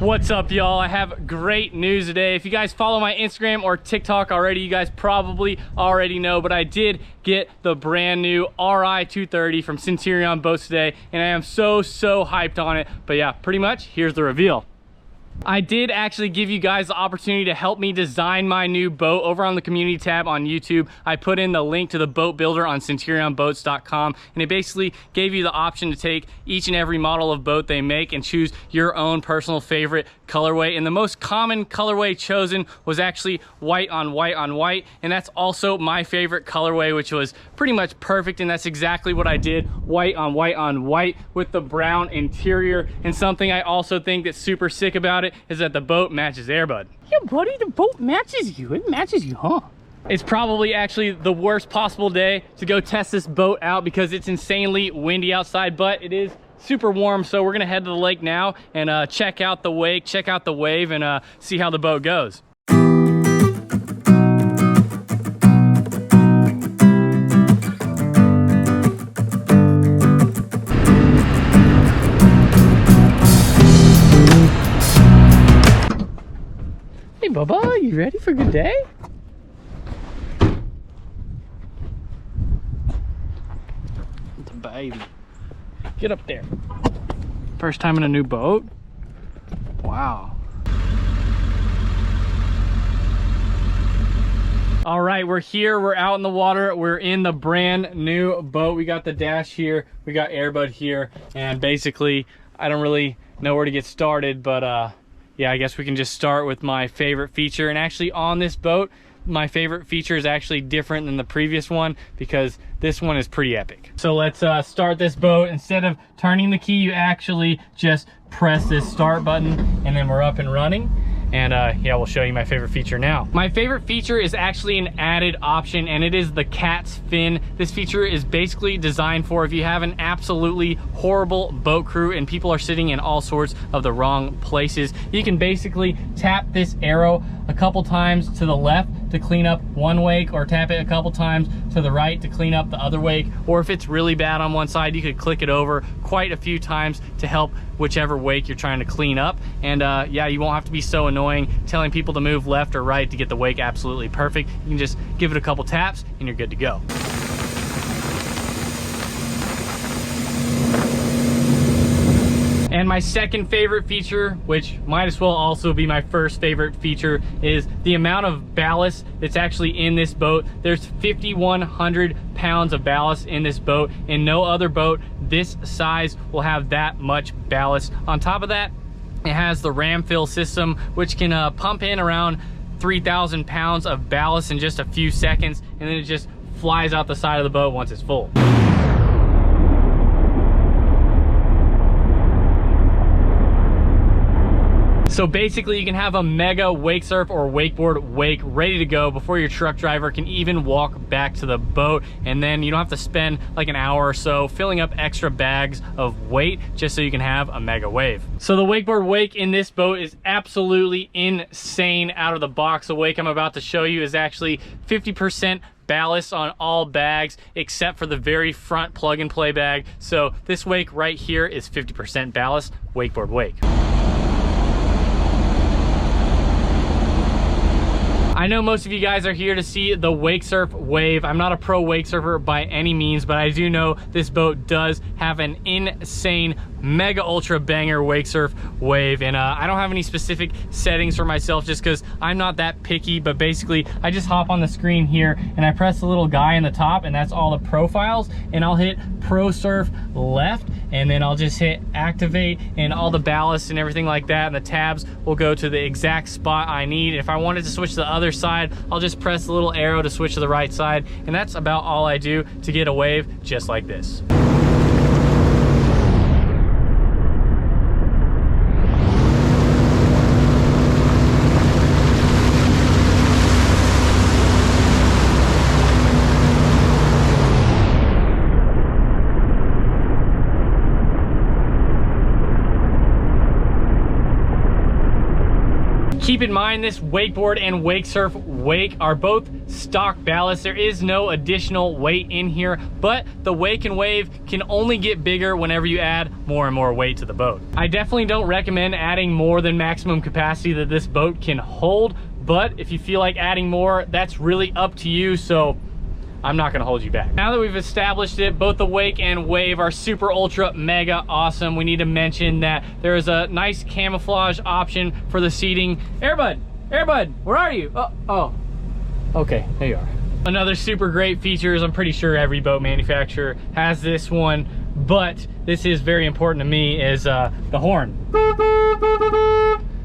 What's up, y'all? I have great news today. If you guys follow my Instagram or TikTok already, you guys probably already know, but I did get the brand new RI 230 from Centurion boats today, and I am so hyped on it. But yeah, pretty much here's the reveal. I did actually give you guys the opportunity to help me design my new boat over on the community tab on YouTube. I put in the link to the boat builder on centurionboats.com, and it basically gave you the option to take each and every model of boat they make and choose your own personal favorite colorway. And the most common colorway chosen was actually white on white on white, and that's also my favorite colorway, which was pretty much perfect. And that's exactly what I did, white on white on white with the brown interior. And something I also think that's super sick about it is that the boat matches Airbud. Yeah, buddy, the boat matches you. It matches you, huh? It's probably actually the worst possible day to go test this boat out because it's insanely windy outside, but it is super warm. So we're gonna head to the lake now and check out the wake, check out the wave, and see how the boat goes. Hey, Bubba, you ready for a good day? The baby. Get up there. First time in a new boat? Wow. All right, we're here, we're out in the water, we're in the brand new boat. We got the dash here, we got Airbud here, and basically, I don't really know where to get started, but yeah, I guess we can just start with my favorite feature. And actually on this boat, my favorite feature is actually different than the previous one because this one is pretty epic. So let's start this boat. Instead of turning the key, you actually just press this start button and then we're up and running. And yeah, we'll show you my favorite feature now. My favorite feature is actually an added option, and it is the cat's fin. This feature is basically designed for if you have an absolutely horrible boat crew and people are sitting in all sorts of the wrong places. You can basically tap this arrow a couple times to the left to clean up one wake, or tap it a couple times to the right to clean up the other wake. Or if it's really bad on one side, you could click it over quite a few times to help whichever wake you're trying to clean up. And yeah, you won't have to be so annoying telling people to move left or right to get the wake absolutely perfect. You can just give it a couple taps and you're good to go. And my second favorite feature, which might as well also be my first favorite feature, is the amount of ballast that's actually in this boat. There's 5,100 pounds of ballast in this boat, and no other boat this size will have that much ballast. On top of that, it has the ram fill system, which can pump in around 3,000 pounds of ballast in just a few seconds, and then it just flies out the side of the boat once it's full. So basically you can have a mega wakesurf or wakeboard wake ready to go before your truck driver can even walk back to the boat, and then you don't have to spend like an hour or so filling up extra bags of weight just so you can have a mega wave. So the wakeboard wake in this boat is absolutely insane out of the box. The wake I'm about to show you is actually 50% ballast on all bags except for the very front plug and play bag. So this wake right here is 50% ballast wakeboard wake. I know most of you guys are here to see the wakesurf wave. I'm not a pro wakesurfer by any means, but I do know this boat does have an insane mega ultra banger wakesurf wave, and I don't have any specific settings for myself just because I'm not that picky. But basically I just hop on the screen here and I press the little guy in the top, and that's all the profiles, and I'll hit pro surf left, and then I'll just hit activate, and all the ballast and everything like that and the tabs will go to the exact spot I need. If I wanted to switch to the other side, I'll just press the little arrow to switch to the right side, and that's about all I do to get a wave just like this. Keep in mind this wakeboard and wakesurf wake are both stock ballast. There is no additional weight in here, but the wake and wave can only get bigger whenever you add more and more weight to the boat. I definitely don't recommend adding more than maximum capacity that this boat can hold, but if you feel like adding more, that's really up to you, so I'm not gonna hold you back. Now that we've established it, both the wake and wave are super ultra mega awesome. We need to mention that there is a nice camouflage option for the seating. Airbud, where are you? Oh, okay, there you are. Another super great feature is I'm pretty sure every boat manufacturer has this one, but this is very important to me, is the horn.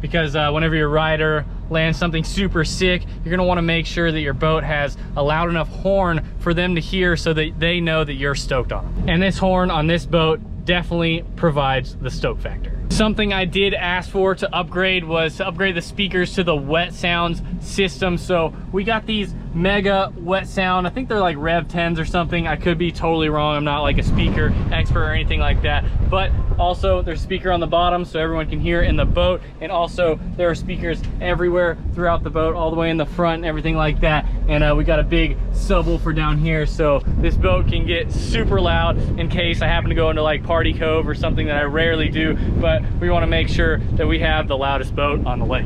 Because whenever your rider lands something super sick, you're gonna wanna make sure that your boat has a loud enough horn for them to hear so that they know that you're stoked on them. And this horn on this boat definitely provides the stoke factor. Something I did ask for to upgrade was to upgrade the speakers to the wet sounds system. So we got these mega wet sound, I think they're like Rev 10s or something. I could be totally wrong. I'm not like a speaker expert or anything like that. But also there's a speaker on the bottom so everyone can hear in the boat. And also there are speakers everywhere throughout the boat, all the way in the front and everything like that. And we got a big subwoofer down here. So this boat can get super loud in case I happen to go into like Party Cove or something that I rarely do. But we want to make sure that we have the loudest boat on the lake.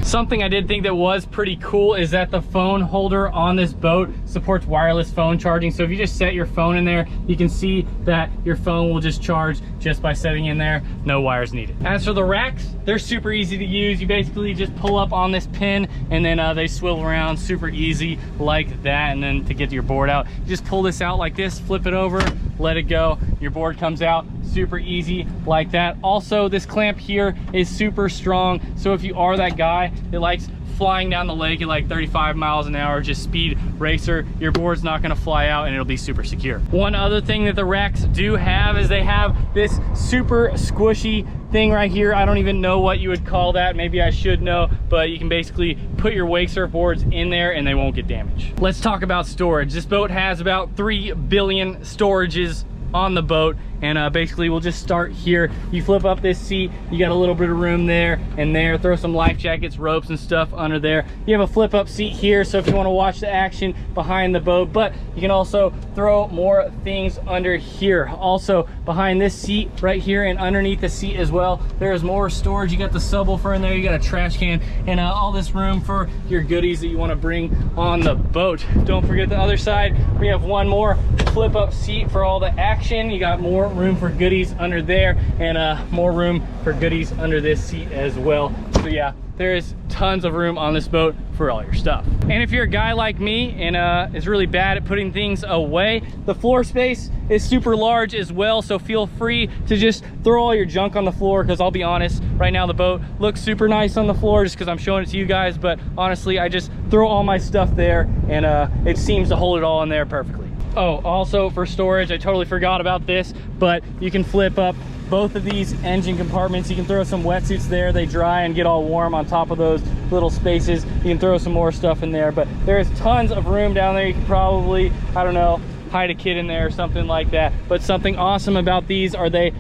Something I did think that was pretty cool is that the phone holder on this boat supports wireless phone charging. So if you just set your phone in there, you can see that your phone will just charge just by setting in there, no wires needed. As for the racks, they're super easy to use. You basically just pull up on this pin and then they swivel around super easy like that. And then to get your board out, you just pull this out like this, flip it over, let it go. Your board comes out super easy like that. Also, this clamp here is super strong. So if you are that guy that likes flying down the lake at like 35 miles an hour, just speed racer, your board's not gonna fly out and it'll be super secure. One other thing that the racks do have is they have this super squishy thing right here. I don't even know what you would call that. Maybe I should know, but you can basically put your wake surf boards in there and they won't get damaged. Let's talk about storage. This boat has about 3 billion storages on the boat, and basically we'll just start here. You flip up this seat, you got a little bit of room there and there. Throw some life jackets, ropes and stuff under there. You have a flip up seat here, so if you want to watch the action behind the boat, but you can also throw more things under here. Also behind this seat right here and underneath the seat as well, there's more storage. You got the subwoofer in there, you got a trash can, and all this room for your goodies that you want to bring on the boat. Don't forget the other side, we have one more flip up seat for all the action. You got more room for goodies under there, and more room for goodies under this seat as well. So yeah, there is tons of room on this boat for all your stuff. And if you're a guy like me and is really bad at putting things away, the floor space is super large as well. So feel free to just throw all your junk on the floor, because I'll be honest, right now the boat looks super nice on the floor just because I'm showing it to you guys, but honestly I just throw all my stuff there and it seems to hold it all in there perfectly. Oh, also for storage, I totally forgot about this, but you can flip up both of these engine compartments. You can throw some wetsuits there, they dry and get all warm on top of those little spaces. You can throw some more stuff in there, but there's tons of room down there. You can probably, I don't know, hide a kid in there or something like that. But something awesome about these are they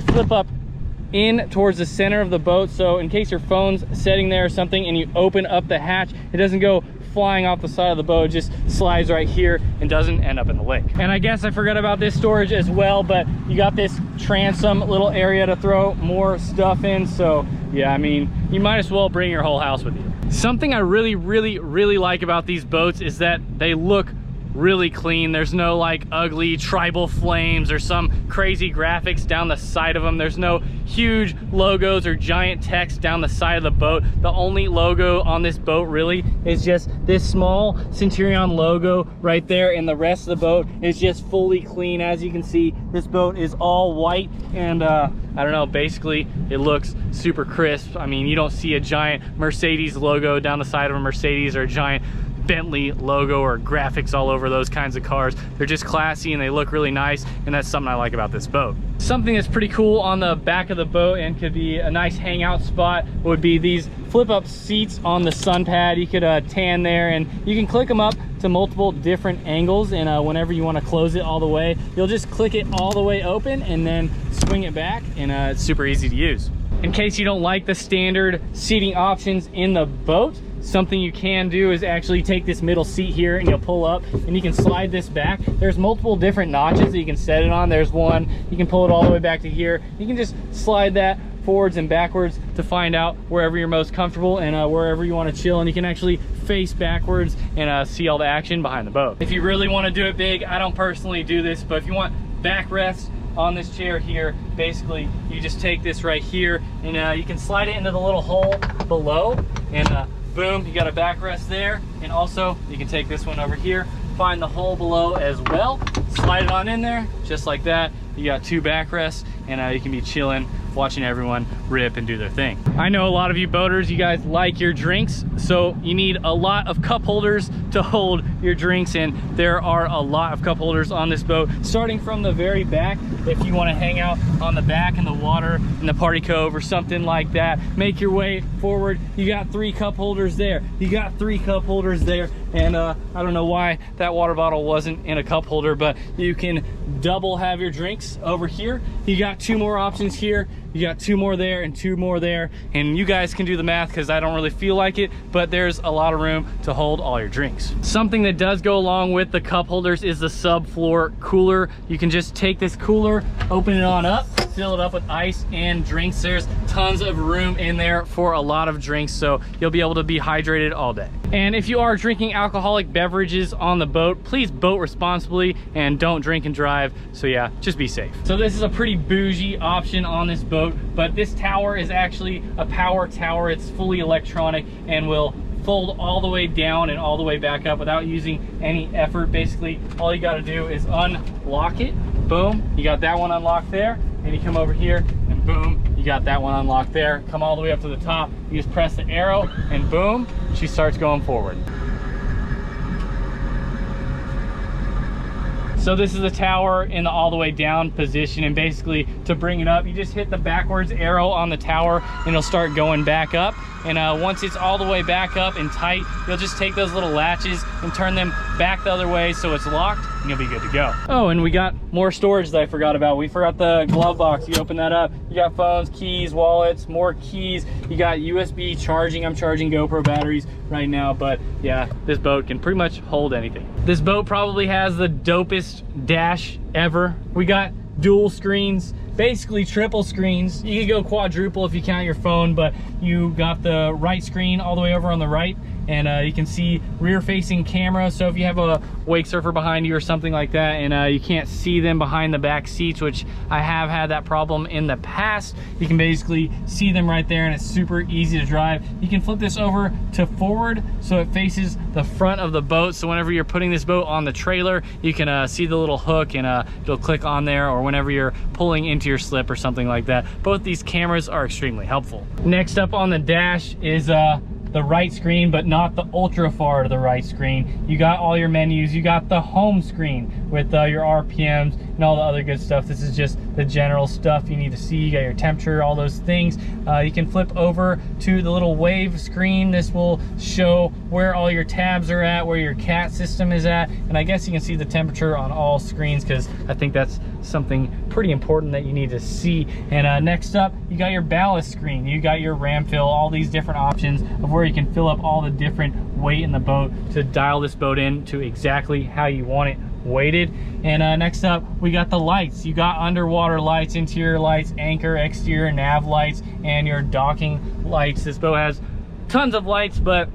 flip up in towards the center of the boat, so in case your phone's sitting there or something and you open up the hatch, it doesn't go flying off the side of the boat, just slides right here and doesn't end up in the lake. And I guess I forgot about this storage as well, but you got this transom little area to throw more stuff in. So yeah, I mean, you might as well bring your whole house with you. Something I really like about these boats is that they look really clean. There's no like ugly tribal flames or some crazy graphics down the side of them. There's no huge logos or giant text down the side of the boat. The only logo on this boat really is just this small Centurion logo right there, and the rest of the boat is just fully clean. As you can see, this boat is all white, and I don't know, basically it looks super crisp. I mean, you don't see a giant Mercedes logo down the side of a Mercedes or a giant Bentley logo or graphics all over those kinds of cars. They're just classy and they look really nice, and that's something I like about this boat. Something that's pretty cool on the back of the boat and could be a nice hangout spot would be these flip up seats on the sun pad. You could tan there, and you can click them up to multiple different angles, and whenever you want to close it all the way, you'll just click it all the way open and then swing it back, and it's super easy to use. In case you don't like the standard seating options in the boat, something you can do is actually take this middle seat here and you'll pull up and you can slide this back. There's multiple different notches that you can set it on. There's one, you can pull it all the way back to here. You can just slide that forwards and backwards to find out wherever you're most comfortable and wherever you want to chill, and you can actually face backwards and see all the action behind the boat. If you really want to do it big, I don't personally do this, but if you want backrests on this chair here, basically you just take this right here and you can slide it into the little hole below, and boom, you got a backrest there. And also you can take this one over here, find the hole below as well, slide it on in there just like that. You got two backrests, and you can be chilling, watching everyone rip and do their thing. I know a lot of you boaters, you guys like your drinks, so you need a lot of cup holders to hold your drinks, and there are a lot of cup holders on this boat. Starting from the very back, if you want to hang out on the back in the water in the party cove or something like that, make your way forward. You got 3 cup holders there, you got 3 cup holders there, and I don't know why that water bottle wasn't in a cup holder, but you can double have your drinks over here. You got 2 more options here, you got 2 more there and 2 more there, and you guys can do the math because I don't really feel like it, but there's a lot of room to hold all your drinks. Something that does go along with the cup holders is the subfloor cooler. You can just take this cooler, open it on up, fill it up with ice and drinks. There's tons of room in there for a lot of drinks, so you'll be able to be hydrated all day. And if you are drinking alcoholic beverages on the boat, please boat responsibly and don't drink and drive. So yeah, just be safe. So this is a pretty bougie option on this boat, but this tower is actually a power tower. It's fully electronic and will fold all the way down and all the way back up without using any effort. Basically, all you got to do is unlock it. Boom, you got that one unlocked there, and you come over here and boom, you got that one unlocked there. Come all the way up to the top, you just press the arrow and boom, she starts going forward. So this is the tower in the all the way down position, and basically to bring it up, you just hit the backwards arrow on the tower and it'll start going back up. And once it's all the way back up and tight, you'll just take those little latches and turn them back the other way so it's locked, and you'll be good to go. Oh, and we got more storage that I forgot about. We forgot the glove box. You open that up, you got phones, keys, wallets, more keys. You got USB charging. I'm charging GoPro batteries right now, but yeah, this boat can pretty much hold anything. This boat probably has the dopest dash ever. We got dual screens, basically triple screens. You could go quadruple if you count your phone, but you got the right screen all the way over on the right, and you can see rear facing camera. So if you have a wake surfer behind you or something like that, and you can't see them behind the back seats, which I have had that problem in the past, you can basically see them right there, and it's super easy to drive. You can flip this over to forward so it faces the front of the boat, so whenever you're putting this boat on the trailer, you can see the little hook, and it'll click on there, or whenever you're pulling into your slip or something like that. Both these cameras are extremely helpful. Next up on the dash is the right screen, but not the ultra far to the right screen. You got all your menus, you got the home screen with your RPMs and all the other good stuff. This is just the general stuff you need to see. You got your temperature, all those things. You can flip over to the little wave screen. This will show where all your tabs are at, where your cat system is at, and I guess you can see the temperature on all screens, because I think that's something pretty important that you need to see. And next up, you got your ballast screen. You got your ram fill, all these different options of where you can fill up all the different weight in the boat to dial this boat in to exactly how you want it weighted. And next up, we got the lights. You got underwater lights, interior lights, anchor, exterior, nav lights, and your docking lights. This boat has tons of lights, but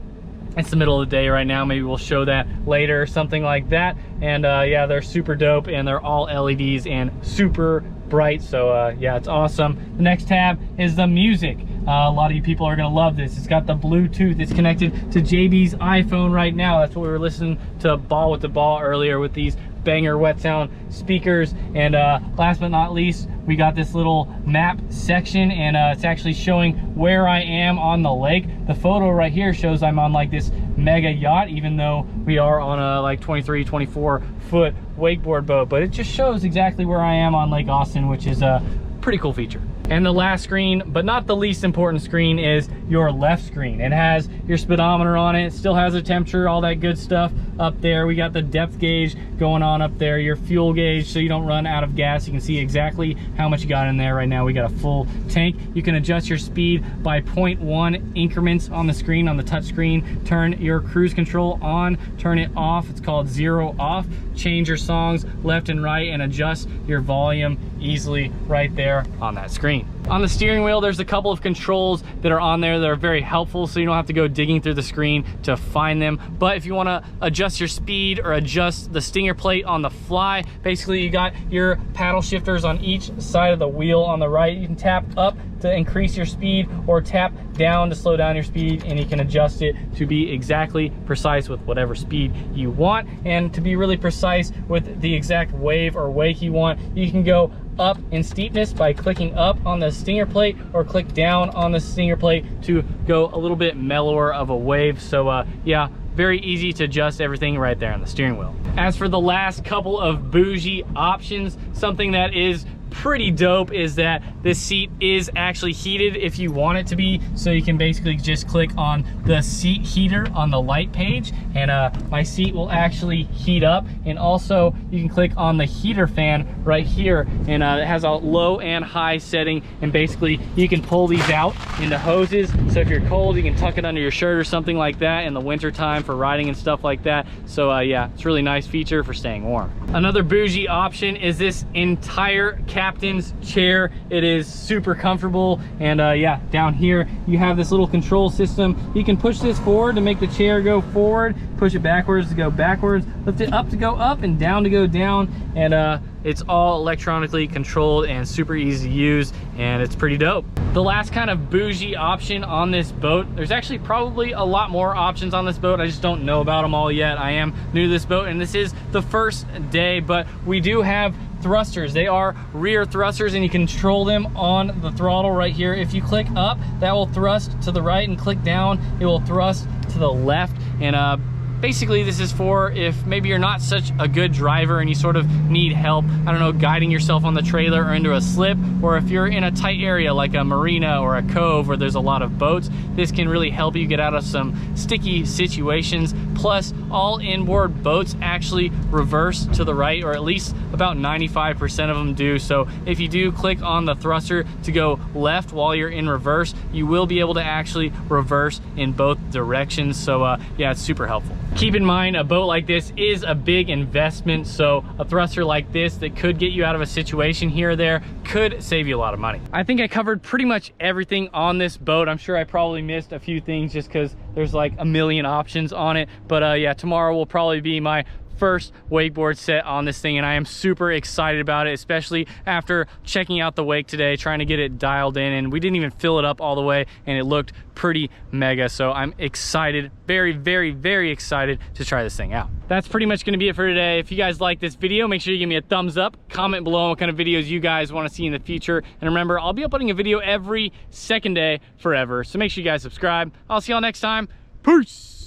it's the middle of the day right now. Maybe we'll show that later or something like that. And yeah, they're super dope, and they're all LEDs and super bright. So yeah, it's awesome. The next tab is the music. A lot of you people are gonna love this. It's got the Bluetooth. It's connected to JB's iPhone right now. That's what we were listening to Ball with the Ball earlier with these banger wet sound speakers. And last but not least, we got this little map section, and it's actually showing where I am on the lake. The photo right here shows I'm on like this mega yacht, even though we are on a like 23, 24 foot wakeboard boat, but it just shows exactly where I am on Lake Austin, which is a pretty cool feature. And the last screen, but not the least important screen, is your left screen. It has your speedometer on it. It still has a temperature, all that good stuff up there. We got the depth gauge going on up there, your fuel gauge, so you don't run out of gas. You can see exactly how much you got in there. Right now we got a full tank. You can adjust your speed by 0.1 increments on the screen, on the touch screen. Turn your cruise control on, turn it off. It's called 0 off. Change your songs left and right and adjust your volume easily right there on that screen. On the steering wheel, there's a couple of controls that are on there that are very helpful, so you don't have to go digging through the screen to find them. But if you want to adjust your speed or adjust the stinger plate on the fly, basically you got your paddle shifters on each side of the wheel. On the right, you can tap up to increase your speed or tap down to slow down your speed, and you can adjust it to be exactly precise with whatever speed you want. And to be really precise with the exact wave or wake you want, you can go up in steepness by clicking up on the stinger plate, or click down on the stinger plate to go a little bit mellower of a wave. So yeah, very easy to adjust everything right there on the steering wheel. As for the last couple of bougie options, something that is pretty dope is that this seat is actually heated if you want it to be. So you can basically just click on the seat heater on the light page, and my seat will actually heat up. And also you can click on the heater fan right here, and it has a low and high setting, and basically you can pull these out into hoses. So if you're cold, you can tuck it under your shirt or something like that in the winter time for riding and stuff like that. So yeah, it's a really nice feature for staying warm. Another bougie option is this entire captain's chair. It is super comfortable, and yeah, down here you have this little control system. You can push this forward to make the chair go forward, push it backwards to go backwards, lift it up to go up, and down to go down. And it's all electronically controlled and super easy to use, and it's pretty dope. The last kind of bougie option on this boat, there's actually probably a lot more options on this boat. I just don't know about them all yet. I am new to this boat, and this is the first day, but we do have thrusters. They are rear thrusters, and you control them on the throttle right here. If you click up, that will thrust to the right, and click down, it will thrust to the left. And basically this is for if maybe you're not such a good driver and you sort of need help, I don't know, guiding yourself on the trailer or into a slip, or if you're in a tight area like a marina or a cove where there's a lot of boats, this can really help you get out of some sticky situations. Plus, all inboard boats actually reverse to the right, or at least about 95% of them do. So if you do click on the thruster to go left while you're in reverse, you will be able to actually reverse in both directions. So yeah, it's super helpful. Keep in mind, a boat like this is a big investment, so a thruster like this that could get you out of a situation here or there could save you a lot of money. I think I covered pretty much everything on this boat. I'm sure I probably missed a few things just because there's like a million options on it. But yeah, tomorrow will probably be my first wakeboard set on this thing, and I am super excited about it, especially after checking out the wake today, trying to get it dialed in, and we didn't even fill it up all the way, and it looked pretty mega. So I'm excited, very, very, very excited to try this thing out. That's pretty much going to be it for today. If you guys like this video, make sure you give me a thumbs up, comment below what kind of videos you guys want to see in the future, and remember, I'll be uploading a video every second day forever, so make sure you guys subscribe. I'll see y'all next time. Peace.